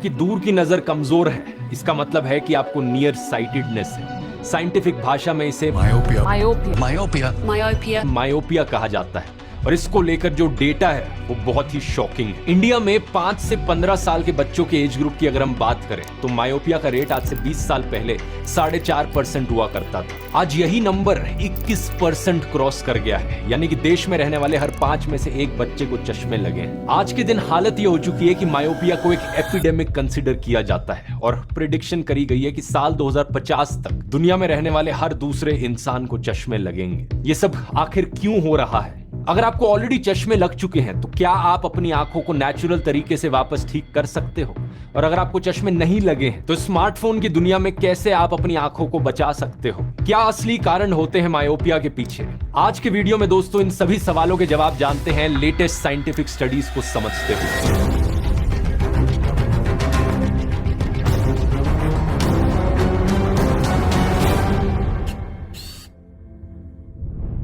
आपकी दूर की नजर कमजोर है, इसका मतलब है कि आपको नियर साइटेडनेस है। साइंटिफिक भाषा में इसे मायोपिया कहा जाता है और इसको लेकर जो डेटा है वो बहुत ही शॉकिंग है। इंडिया में 5 से 15 साल के बच्चों के एज ग्रुप की अगर हम बात करें तो मायोपिया का रेट आज से 20 साल पहले 4.5% हुआ करता था। आज यही नंबर 21% क्रॉस कर गया है, यानी कि देश में रहने वाले हर 5 में से एक बच्चे को चश्मे लगे हैं। आज के दिन हालत ये हो चुकी है कि मायोपिया को एक एपिडेमिक कंसिडर किया जाता है और प्रिडिक्शन करी गई है कि साल 2050 तक दुनिया में रहने वाले हर दूसरे इंसान को चश्मे लगेंगे। ये सब आखिर क्यों हो रहा है? अगर आपको ऑलरेडी चश्मे लग चुके हैं तो क्या आप अपनी आंखों को नेचुरल तरीके से वापस ठीक कर सकते हो? और अगर आपको चश्मे नहीं लगे हैं तो स्मार्टफोन की दुनिया में कैसे आप अपनी आंखों को बचा सकते हो? क्या असली कारण होते हैं मायोपिया के पीछे? आज के वीडियो में दोस्तों इन सभी सवालों के जवाब जानते हैं लेटेस्ट साइंटिफिक स्टडीज को समझते हुए।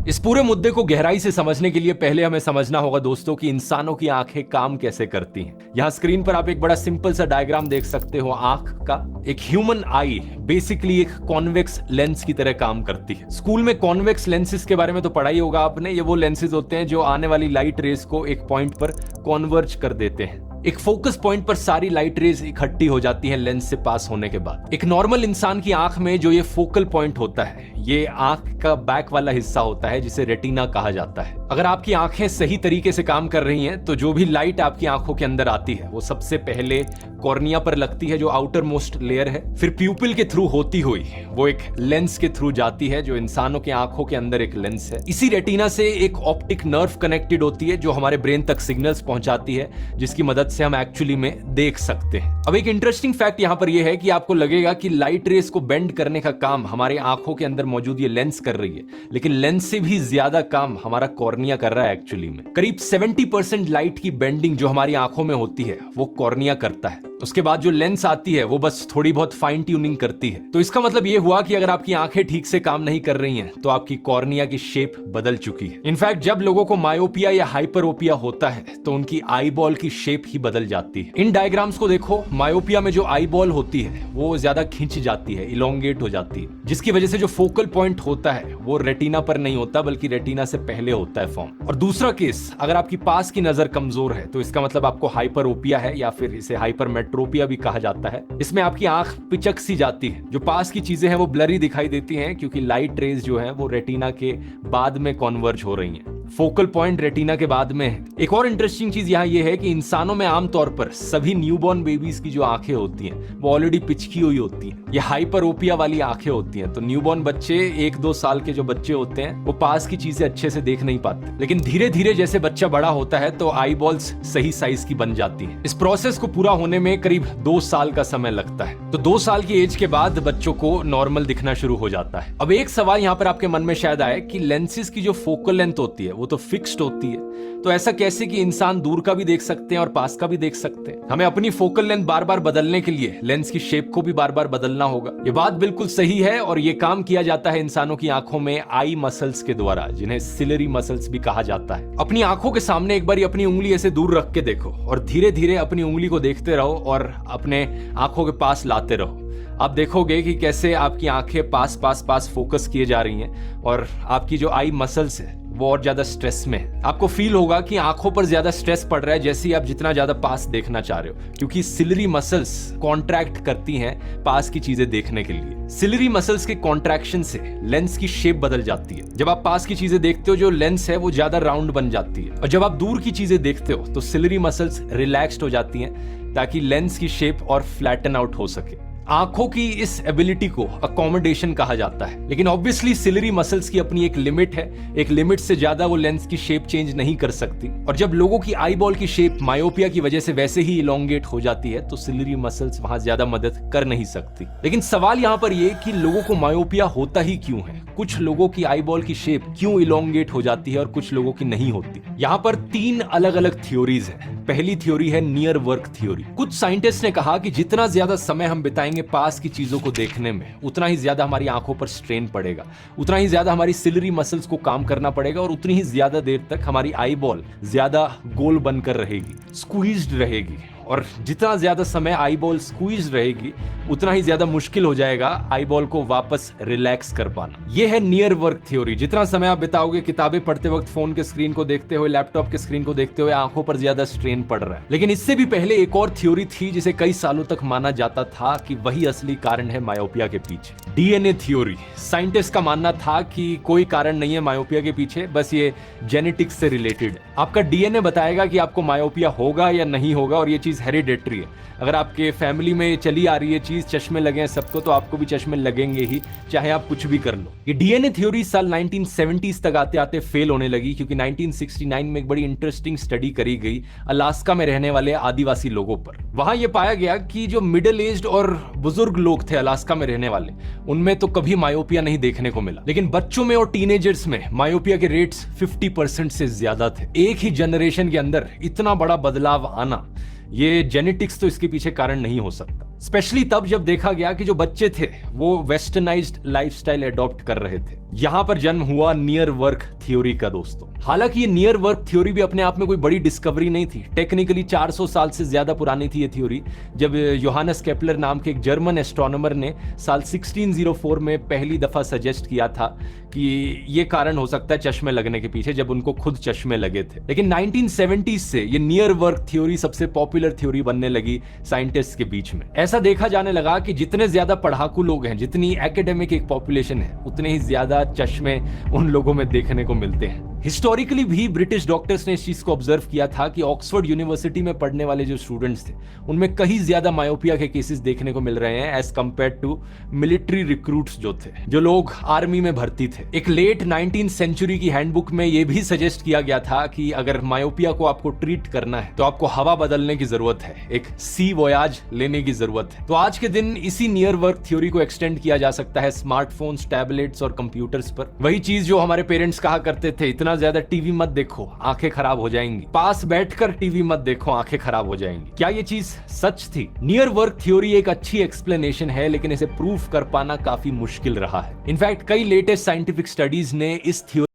इस पूरे मुद्दे को गहराई से समझने के लिए पहले हमें समझना होगा दोस्तों कि इंसानों की आंखें काम कैसे करती हैं। यहाँ स्क्रीन पर आप एक बड़ा सिंपल सा डायग्राम देख सकते हो आंख का। एक ह्यूमन आई बेसिकली एक कॉन्वेक्स लेंस की तरह काम करती है। स्कूल में कॉन्वेक्स लेंसेज के बारे में तो पढ़ा ही होगा आपने। ये वो लेंसेज होते हैं जो आने वाली लाइट रेज को एक पॉइंट पर कॉन्वर्ज कर देते हैं। एक फोकस पॉइंट पर सारी लाइट रेज इकट्ठी हो जाती हैं लेंस से पास होने के बाद। एक नॉर्मल इंसान की आंख में जो ये फोकल पॉइंट होता है, ये आंख का बैक वाला हिस्सा होता है जिसे रेटिना कहा जाता है। अगर आपकी आंखें सही तरीके से काम कर रही हैं तो जो भी लाइट आपकी आंखों के अंदर आती है वो सबसे पहले कॉर्निया पर लगती है जो आउटर मोस्ट लेयर है, फिर प्यूपिल के थ्रू होती हुई वो एक लेंस के थ्रू जाती है जो इंसानों की आंखों के अंदर एक लेंस है। इसी रेटिना से एक ऑप्टिक नर्व कनेक्टेड होती है जो हमारे ब्रेन तक सिग्नल्स पहुंचाती है जिसकी मदद से हम एक्चुअली में देख सकते हैं। अब एक इंटरेस्टिंग फैक्ट यहां पर यह है कि आपको लगेगा कि लाइट रेस को बेंड करने का काम हमारे आंखों के अंदर मौजूद ये लेंस कर रही है, लेकिन लेंस से भी ज्यादा काम हमारा कॉर्निया कर रहा है एक्चुअली में। करीब 70% लाइट की बेंडिंग जो हमारी आंखों में होती है वो कॉर्निया करता है। उसके बाद जो लेंस आती है वो बस थोड़ी बहुत फाइन ट्यूनिंग करती है। तो इसका मतलब ये हुआ कि अगर आपकी आंखें ठीक से काम नहीं कर रही हैं तो आपकी कॉर्निया की शेप बदल चुकी है। इनफैक्ट जब लोगों को मायोपिया या हाइपरोपिया होता है तो उनकी आई बॉल की शेप ही बदल जाती है। इन डायग्राम्स को देखो, मायोपिया में जो आई बॉल होती है वो ज्यादा खिंच जाती है, इलोंगेट हो जाती है, जिसकी वजह से जो फोकल पॉइंट होता है वो रेटिना पर नहीं होता बल्कि रेटिना से पहले होता है फॉर्म। और दूसरा केस, अगर आपकी पास की नजर कमजोर है तो इसका मतलब आपको हाइपरोपिया है या फिर इसे हाइपरमेट्रोपिया भी कहा जाता है। इसमें आपकी आंख पिचक सी जाती है, जो पास की चीजें हैं वो ब्लरी दिखाई देती हैं क्योंकि लाइट रेज जो है वो रेटिना के बाद में कॉन्वर्ज हो रही हैं। फोकल पॉइंट रेटिना के बाद में है। एक और इंटरेस्टिंग चीज यहाँ ये है कि इंसानों में आमतौर पर सभी न्यूबॉर्न बेबीज की जो आंखें होती हैं वो ऑलरेडी पिचकी हुई होती हैं। ये हाइपरोपिया वाली आंखें होती हैं। तो न्यूबॉर्न बच्चे 1-2 साल के जो बच्चे होते हैं वो पास की चीजें अच्छे से देख नहीं पाते, लेकिन धीरे धीरे जैसे बच्चा बड़ा होता है तो आई बॉल्स सही साइज की बन जाती है। इस प्रोसेस को पूरा होने में करीब 2 साल का समय लगता है। तो 2 साल की एज के बाद बच्चों को नॉर्मल दिखना शुरू हो जाता है। अब एक सवाल यहाँ पर आपके मन में शायद आए कि लेंसेज की जो फोकल लेंथ होती है वो तो फिक्स्ड होती है, तो ऐसा कैसे कि इंसान दूर का भी देख सकते हैं और पास का भी देख सकते हैं? हमें अपनी फोकल लेंथ बार बार बदलने के लिए लेंस की शेप को भी बार बार बदलना होगा। ये बात बिल्कुल सही है और ये काम किया जाता है इंसानों की आंखों में आई मसल्स के द्वारा, जिन्हें सिलरी मसल्स भी कहा जाता है। अपनी आंखों के सामने एक बार अपनी उंगली ऐसे दूर रख के देखो और धीरे धीरे अपनी उंगली को देखते रहो और अपने आंखों के पास लाते रहो। आप देखोगे कि कैसे आपकी आंखें पास पास पास फोकस किए जा रही हैं और आपकी जो आई मसल्स है वो और ज्यादा स्ट्रेस में है। आपको फील होगा कि आंखों पर ज्यादा स्ट्रेस पड़ रहा है जैसे ही आप जितना ज्यादा पास देखना चाह रहे हो, क्योंकि सिलरी मसल्स कॉन्ट्रैक्ट करती हैं पास की चीजें देखने के लिए। सिलरी मसल्स के कॉन्ट्रैक्शन से लेंस की शेप बदल जाती है। जब आप पास की चीजें देखते हो जो लेंस है वो ज्यादा राउंड बन जाती है, और जब आप दूर की चीजें देखते हो तो सिलरी मसल्स रिलैक्स्ड हो जाती हैं ताकि लेंस की शेप और फ्लैटन आउट हो सके। आंखों की इस एबिलिटी को अकोमोडेशन कहा जाता है, लेकिन ऑब्वियसली सिलरी मसल्स की अपनी एक लिमिट है। एक लिमिट से ज्यादा वो लेंस की शेप चेंज नहीं कर सकती, और जब लोगों की आई बॉल की शेप मायोपिया की वजह से वैसे ही इलोंगेट हो जाती है तो सिलरी मसल्स वहां ज्यादा मदद कर नहीं सकती। लेकिन सवाल यहाँ पर ये कि लोगों को मायोपिया होता ही क्यों है? कुछ लोगों की आई बॉल की शेप क्यों इलोंगेट हो जाती है और कुछ लोगों की नहीं होती? यहाँ पर 3 अलग अलग थ्योरीज हैं। पहली थ्योरी है नियर वर्क थ्योरी। कुछ साइंटिस्ट ने कहा कि जितना ज्यादा समय हम बिताएंगे पास की चीजों को देखने में, उतना ही ज्यादा हमारी आंखों पर स्ट्रेन पड़ेगा, उतना ही ज्यादा हमारी सिलरी मसल्स को काम करना पड़ेगा और उतनी ही ज्यादा देर तक हमारी आई बॉल ज्यादा गोल बनकर रहेगी, स्क्वीज्ड रहेगी और जितना ज्यादा समय आई बॉल स्क्वीज रहेगी उतना ही ज्यादा मुश्किल हो जाएगा आई बॉल को वापस रिलैक्स कर पाना। यह है नियर वर्क थ्योरी। जितना समय आप बिताओगे किताबें पढ़ते वक्त, फोन के स्क्रीन को देखते हुए, लैपटॉप के स्क्रीन को देखते हुए, आंखों पर ज्यादा स्ट्रेन पड़ रहा है। लेकिन इससे भी पहले एक और थ्योरी थी जिसे कई सालों तक माना जाता था कि वही असली कारण है मायोपिया के पीछे, डीएनए थ्योरी। साइंटिस्ट का मानना था कि कोई कारण नहीं है मायोपिया के पीछे, बस ये जेनेटिक्स से रिलेटेड है। आपका डीएनए बताएगा कि आपको मायोपिया होगा या नहीं होगा, और ये चीज हेरिडेटरी है। अगर आपके फैमिली में चली आ रही है चीज, चश्मे लगे हैं सबको, तो आपको भी चश्मे लगेंगे ही, चाहे आप कुछ भी कर लो। ये डीएनए थ्योरी साल 1970s तक आते आते फेल होने लगी, क्योंकि 1969 में एक बड़ी इंटरेस्टिंग स्टडी करी गई अलास्का में रहने वाले आदिवासी लोगों पर। वहां यह पाया गया कि जो मिडिल एज्ड और बुजुर्ग लोग थे अलास्का में रहने वाले, उनमें तो कभी मायोपिया नहीं देखने को मिला, लेकिन बच्चों में और टीनेजर्स में मायोपिया के रेट्स 50% से ज्यादा थे। एक ही जनरेशन के अंदर इतना बड़ा बदलाव आना, ये जेनेटिक्स तो इसके पीछे कारण नहीं हो सकता। स्पेशली तब जब देखा गया कि जो बच्चे थे वो वेस्टर्नाइज्ड लाइफस्टाइल एडॉप्ट कर रहे थे। यहां पर जन्म हुआ नियर वर्क थ्योरी का दोस्तों। हालांकि ये नियर वर्क थ्योरी भी अपने आप में कोई बड़ी डिस्कवरी नहीं थी। टेक्निकली 400 साल से ज्यादा पुरानी थी ये थ्योरी, जब योहानस केपलर नाम के एक जर्मन एस्ट्रोनॉमर ने साल 1604 में पहली दफा सजेस्ट किया था कि ये कारण हो सकता है चश्मे लगने के पीछे, जब उनको खुद चश्मे लगे थे। लेकिन 1970s से ये नियर वर्क थ्योरी सबसे पॉपुलर थ्योरी बनने लगी साइंटिस्ट के बीच में। ऐसा देखा जाने लगा कि जितने ज्यादा पढ़ाकू लोग हैं, जितनी एकेडमिक एक पॉपुलेशन है, उतने ही ज्यादा चश्मे उन लोगों में देखने को मिलते हैं। हिस्टोरिकली भी ब्रिटिश डॉक्टर्स ने इस चीज को ऑब्जर्व किया था कि ऑक्सफोर्ड यूनिवर्सिटी में पढ़ने वाले जो स्टूडेंट्स थे, उनमें कहीं ज्यादा मायोपिया के केसेस देखने को मिल रहे हैं as compare to military recruits जो थे, जो लोग आर्मी में भर्ती थे। एक लेट 19th सेंचुरी की हैंडबुक में यह भी सजेस्ट किया गया था कि अगर मायोपिया को आपको ट्रीट करना है तो आपको हवा बदलने की जरूरत है, एक सी वोयाज लेने की जरूरत है। तो आज के दिन इसी नियर वर्क थ्योरी को एक्सटेंड किया जा सकता है स्मार्टफोन्स, टैबलेट्स और कंप्यूटर्स पर। वही चीज जो हमारे पेरेंट्स कहा करते थे, इतना ज्यादा टीवी मत देखो, आंखें खराब हो जाएंगी, पास बैठकर टीवी मत देखो, आंखें खराब हो जाएंगी। क्या ये चीज सच थी? नियर वर्क थ्योरी एक अच्छी एक्सप्लेनेशन है, लेकिन इसे प्रूफ कर पाना काफी मुश्किल रहा है। इनफैक्ट कई लेटेस्ट साइंटिफिक स्टडीज ने इस थ्योरी